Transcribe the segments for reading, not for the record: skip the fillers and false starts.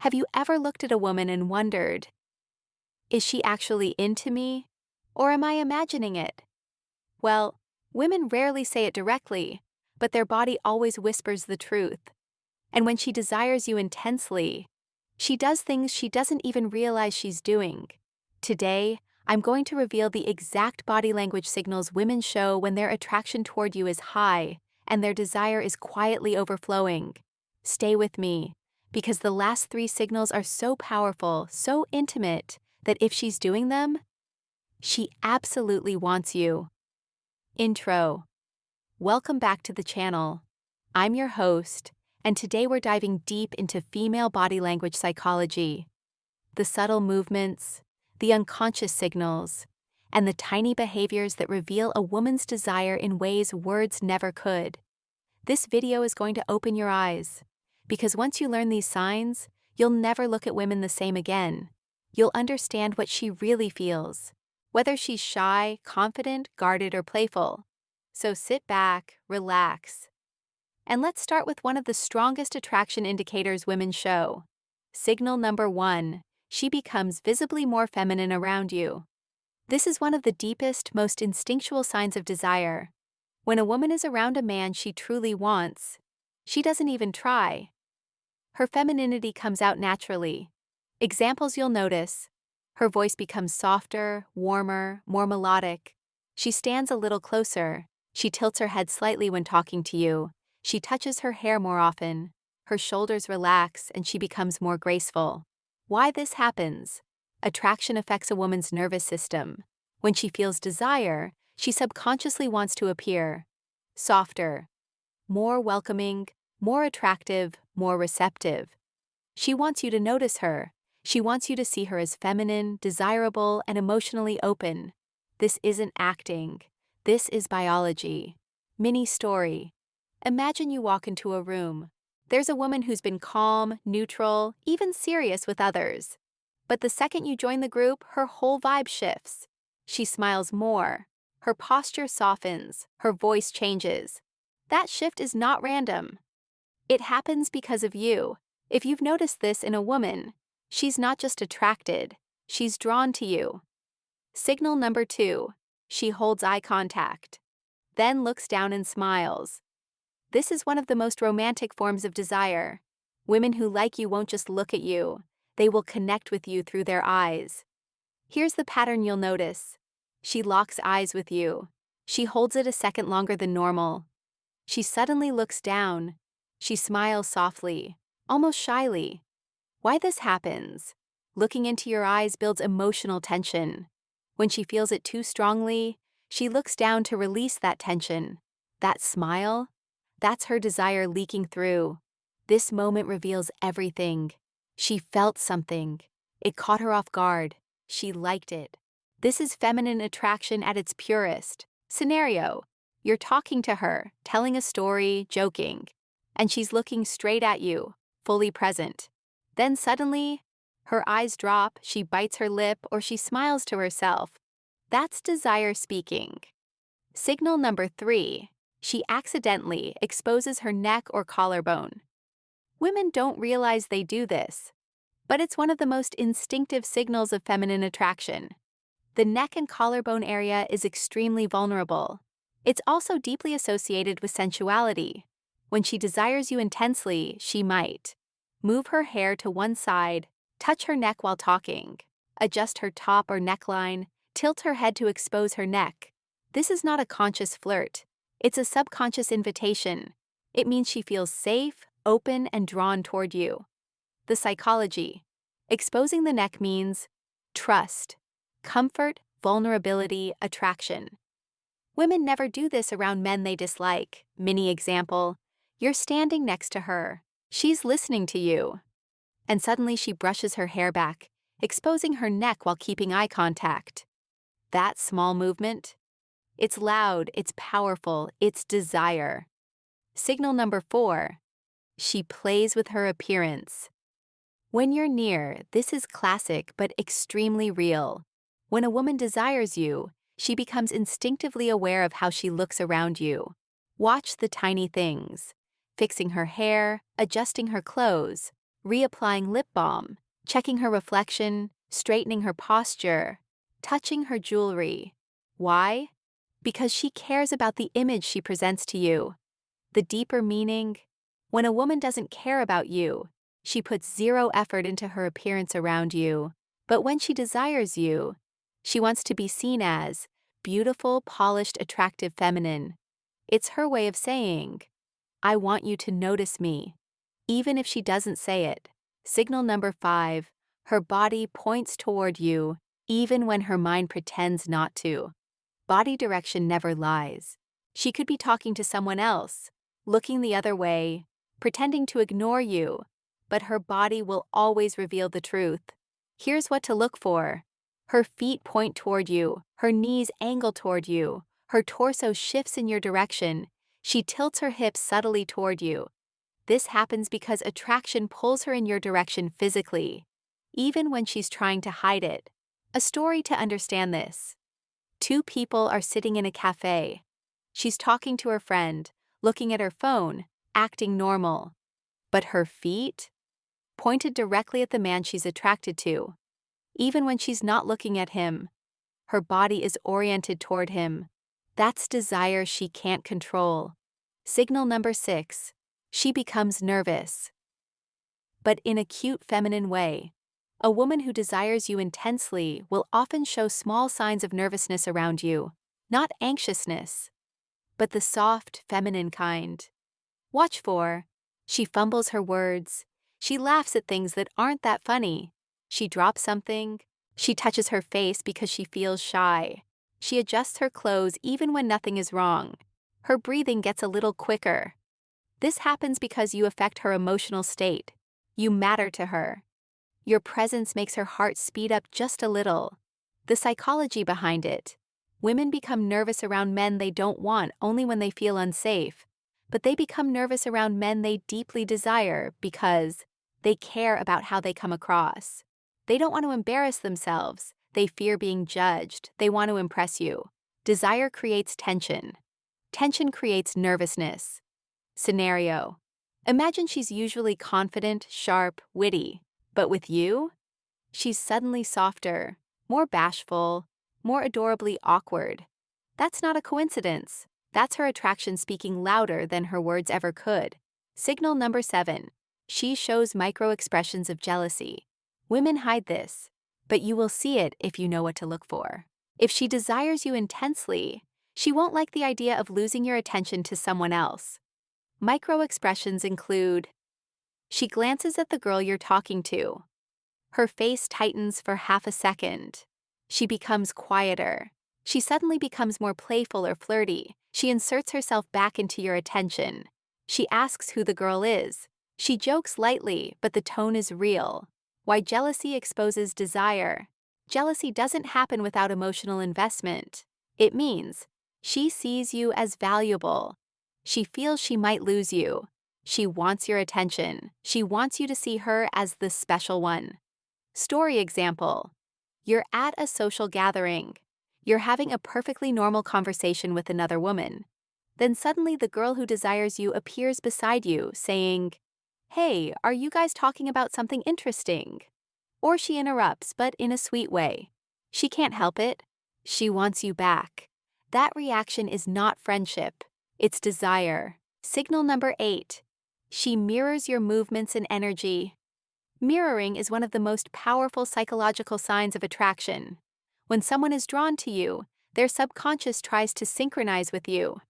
Have you ever looked at a woman and wondered, is she actually into me? Or am I imagining it? Well, women rarely say it directly, but their body always whispers the truth. And when she desires you intensely, she does things she doesn't even realize she's doing. Today, I'm going to reveal the exact body language signals women show when their attraction toward you is high and their desire is quietly overflowing. Stay with me, because the last three signals are so powerful, so intimate, that if she's doing them, she absolutely wants you. Intro. Welcome back to the channel. I'm your host, and today we're diving deep into female body language psychology. The subtle movements, the unconscious signals, and the tiny behaviors that reveal a woman's desire in ways words never could. This video is going to open your eyes, because once you learn these signs, you'll never look at women the same again. You'll understand what she really feels, whether she's shy, confident, guarded, or playful. So sit back, relax, and let's start with one of the strongest attraction indicators women show. Signal number 1. She becomes visibly more feminine around you. This is one of the deepest, most instinctual signs of desire. When a woman is around a man she truly wants, she doesn't even try. Her femininity comes out naturally. Examples you'll notice: her voice becomes softer, warmer, more melodic. She stands a little closer. She tilts her head slightly when talking to you. She touches her hair more often. Her shoulders relax and she becomes more graceful. Why this happens? Attraction affects a woman's nervous system. When she feels desire, she subconsciously wants to appear softer, more welcoming, more attractive, more receptive. She wants you to notice her. She wants you to see her as feminine, desirable, and emotionally open. This isn't acting. This is biology. Mini story. Imagine you walk into a room. There's a woman who's been calm, neutral, even serious with others. But the second you join the group, her whole vibe shifts. She smiles more. Her posture softens. Her voice changes. That shift is not random. It happens because of you. If you've noticed this in a woman, she's not just attracted, she's drawn to you. Signal number 2. She holds eye contact, then looks down and smiles. This is one of the most romantic forms of desire. Women who like you won't just look at you, they will connect with you through their eyes. Here's the pattern you'll notice. She locks eyes with you. She holds it a second longer than normal. She suddenly looks down. She smiles softly, almost shyly. Why this happens? Looking into your eyes builds emotional tension. When she feels it too strongly, she looks down to release that tension. That smile? That's her desire leaking through. This moment reveals everything. She felt something. It caught her off guard. She liked it. This is feminine attraction at its purest. Scenario: you're talking to her, telling a story, joking, and she's looking straight at you, fully present. Then suddenly, her eyes drop, she bites her lip, or she smiles to herself. That's desire speaking. Signal number 3. She accidentally exposes her neck or collarbone. Women don't realize they do this, but it's one of the most instinctive signals of feminine attraction. The neck and collarbone area is extremely vulnerable. It's also deeply associated with sensuality. When she desires you intensely, she might move her hair to one side, touch her neck while talking, adjust her top or neckline, tilt her head to expose her neck. This is not a conscious flirt. It's a subconscious invitation. It means she feels safe, open, and drawn toward you. The psychology. Exposing the neck means trust, comfort, vulnerability, attraction. Women never do this around men they dislike. Mini example: you're standing next to her. She's listening to you. And suddenly she brushes her hair back, exposing her neck while keeping eye contact. That small movement? It's loud, it's powerful, it's desire. Signal number 4. She plays with her appearance. When you're near, this is classic but extremely real. When a woman desires you, she becomes instinctively aware of how she looks around you. Watch the tiny things: fixing her hair, adjusting her clothes, reapplying lip balm, checking her reflection, straightening her posture, touching her jewelry. Why? Because she cares about the image she presents to you. The deeper meaning: when a woman doesn't care about you, she puts zero effort into her appearance around you. But when she desires you, she wants to be seen as beautiful, polished, attractive, feminine. It's her way of saying, I want you to notice me, even if she doesn't say it. Signal number 5, her body points toward you, even when her mind pretends not to. Body direction never lies. She could be talking to someone else, looking the other way, pretending to ignore you, but her body will always reveal the truth. Here's what to look for. Her feet point toward you, her knees angle toward you, her torso shifts in your direction, she tilts her hips subtly toward you. This happens because attraction pulls her in your direction physically, even when she's trying to hide it. A story to understand this. Two people are sitting in a cafe. She's talking to her friend, looking at her phone, acting normal. But her feet? Pointed directly at the man she's attracted to. Even when she's not looking at him, her body is oriented toward him. That's desire she can't control. Signal number 6, she becomes nervous. But in a cute feminine way. A woman who desires you intensely will often show small signs of nervousness around you, not anxiousness, but the soft, feminine kind. Watch for: she fumbles her words, she laughs at things that aren't that funny, she drops something, she touches her face because she feels shy, she adjusts her clothes even when nothing is wrong, her breathing gets a little quicker. This happens because you affect her emotional state. You matter to her. Your presence makes her heart speed up just a little. The psychology behind it: women become nervous around men they don't want only when they feel unsafe, but they become nervous around men they deeply desire because they care about how they come across. They don't want to embarrass themselves, they fear being judged, they want to impress you. Desire creates tension. Tension creates nervousness. Scenario: imagine she's usually confident, sharp, witty, but with you, she's suddenly softer, more bashful, more adorably awkward. That's not a coincidence. That's her attraction speaking louder than her words ever could. Signal number 7, she shows micro-expressions of jealousy. Women hide this, but you will see it if you know what to look for. If she desires you intensely, she won't like the idea of losing your attention to someone else. Micro-expressions include: she glances at the girl you're talking to. Her face tightens for half a second. She becomes quieter. She suddenly becomes more playful or flirty. She inserts herself back into your attention. She asks who the girl is. She jokes lightly, but the tone is real. Why jealousy exposes desire. Jealousy doesn't happen without emotional investment. It means she sees you as valuable. She feels she might lose you. She wants your attention. She wants you to see her as the special one. Story example: you're at a social gathering. You're having a perfectly normal conversation with another woman. Then suddenly the girl who desires you appears beside you, saying, "Hey, are you guys talking about something interesting?" Or she interrupts, but in a sweet way. She can't help it. She wants you back. That reaction is not friendship. It's desire. Signal number 8, she mirrors your movements and energy. Mirroring is one of the most powerful psychological signs of attraction. When someone is drawn to you, their subconscious tries to synchronize with you.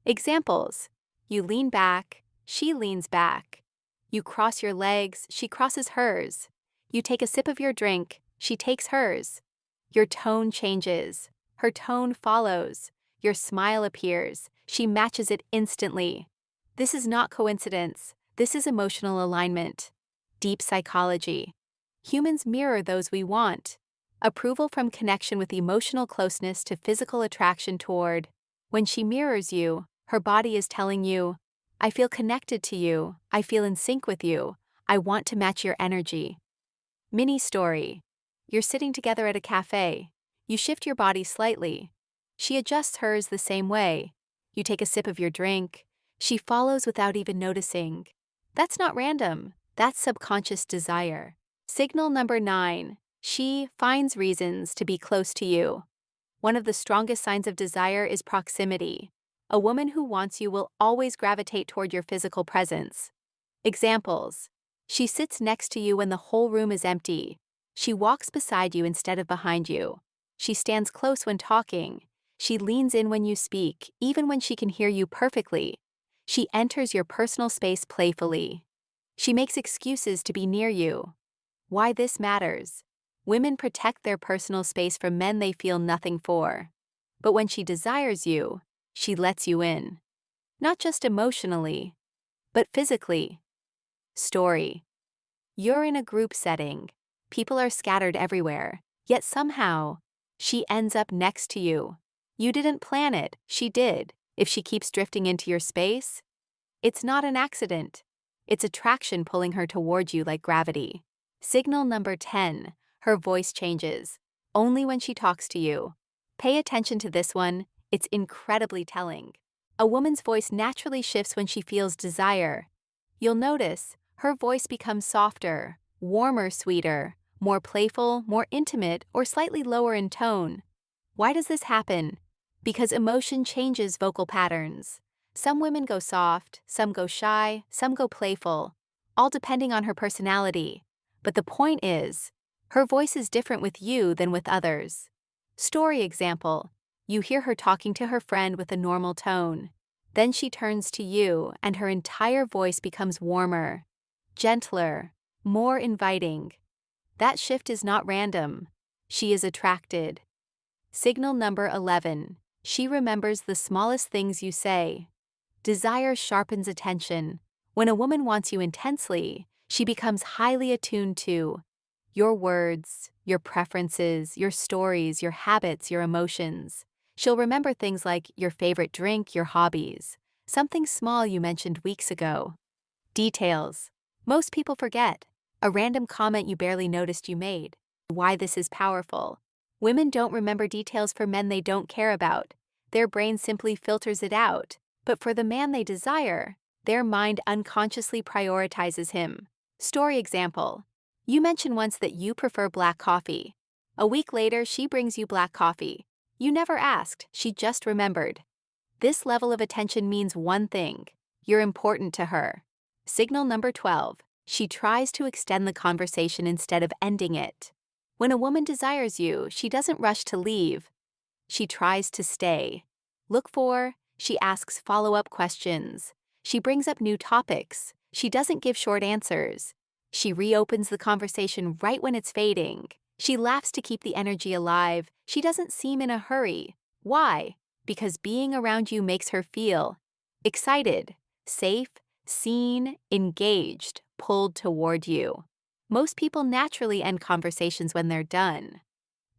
Examples: you lean back, she leans back. You cross your legs, she crosses hers. You take a sip of your drink, she takes hers. Your tone changes. Her tone follows. Your smile appears. She matches it instantly. This is not coincidence. This is emotional alignment. Deep psychology. Humans mirror those we want. Approval from connection with emotional closeness to physical attraction toward. When she mirrors you, her body is telling you, I feel connected to you, I feel in sync with you, I want to match your energy. Mini story. You're sitting together at a cafe. You shift your body slightly. She adjusts hers the same way. You take a sip of your drink. She follows without even noticing. That's not random. That's subconscious desire. Signal number 9. She finds reasons to be close to you. One of the strongest signs of desire is proximity. A woman who wants you will always gravitate toward your physical presence. Examples: she sits next to you when the whole room is empty. She walks beside you instead of behind you. She stands close when talking. She leans in when you speak, even when she can hear you perfectly. She enters your personal space playfully. She makes excuses to be near you. Why this matters: women protect their personal space from men they feel nothing for. But when she desires you, she lets you in. Not just emotionally, but physically. Story: you're in a group setting. People are scattered everywhere, yet somehow, she ends up next to you. You didn't plan it, she did. If she keeps drifting into your space, it's not an accident. It's attraction pulling her toward you like gravity. Signal number 10. Her voice changes. Only when she talks to you. Pay attention to this one, it's incredibly telling. A woman's voice naturally shifts when she feels desire. You'll notice, her voice becomes softer, warmer, sweeter, more playful, more intimate, or slightly lower in tone. Why does this happen? Because emotion changes vocal patterns. Some women go soft, some go shy, some go playful, all depending on her personality. But the point is, her voice is different with you than with others. Story example: you hear her talking to her friend with a normal tone. Then she turns to you, and her entire voice becomes warmer, gentler, more inviting. That shift is not random. She is attracted. Signal number 11. She remembers the smallest things you say. Desire sharpens attention. When a woman wants you intensely, she becomes highly attuned to your words, your preferences, your stories, your habits, your emotions. She'll remember things like your favorite drink, your hobbies, something small you mentioned weeks ago. Details most people forget. A random comment you barely noticed you made. Why this is powerful: women don't remember details for men they don't care about. Their brain simply filters it out. But for the man they desire, their mind unconsciously prioritizes him. Story example: you mentioned once that you prefer black coffee. A week later, she brings you black coffee. You never asked, she just remembered. This level of attention means one thing: you're important to her. Signal number 12. She tries to extend the conversation instead of ending it. When a woman desires you, she doesn't rush to leave. She tries to stay. Look for: she asks follow-up questions. She brings up new topics. She doesn't give short answers. She reopens the conversation right when it's fading. She laughs to keep the energy alive. She doesn't seem in a hurry. Why? Because being around you makes her feel excited, safe, seen, engaged, pulled toward you. Most people naturally end conversations when they're done.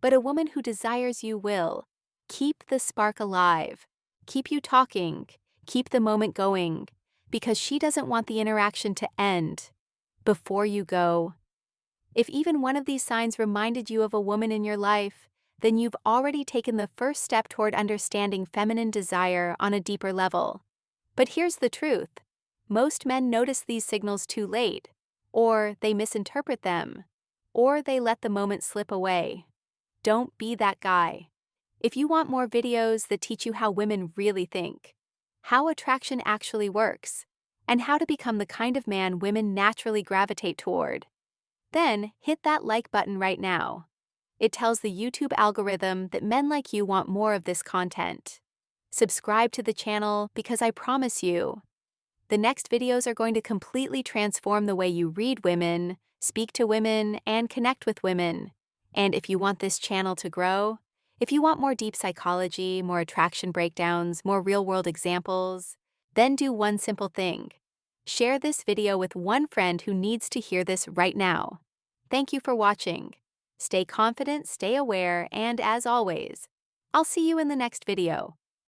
But a woman who desires you will keep the spark alive, keep you talking, keep the moment going, because she doesn't want the interaction to end before you go. If even one of these signs reminded you of a woman in your life, then you've already taken the first step toward understanding feminine desire on a deeper level. But here's the truth: most men notice these signals too late, or they misinterpret them, or they let the moment slip away. Don't be that guy. If you want more videos that teach you how women really think, how attraction actually works, and how to become the kind of man women naturally gravitate toward, then hit that like button right now. It tells the YouTube algorithm that men like you want more of this content. Subscribe to the channel because I promise you, the next videos are going to completely transform the way you read women, speak to women, and connect with women. And if you want this channel to grow, if you want more deep psychology, more attraction breakdowns, more real-world examples, then do one simple thing: share this video with one friend who needs to hear this right now. Thank you for watching. Stay confident, stay aware, and as always, I'll see you in the next video.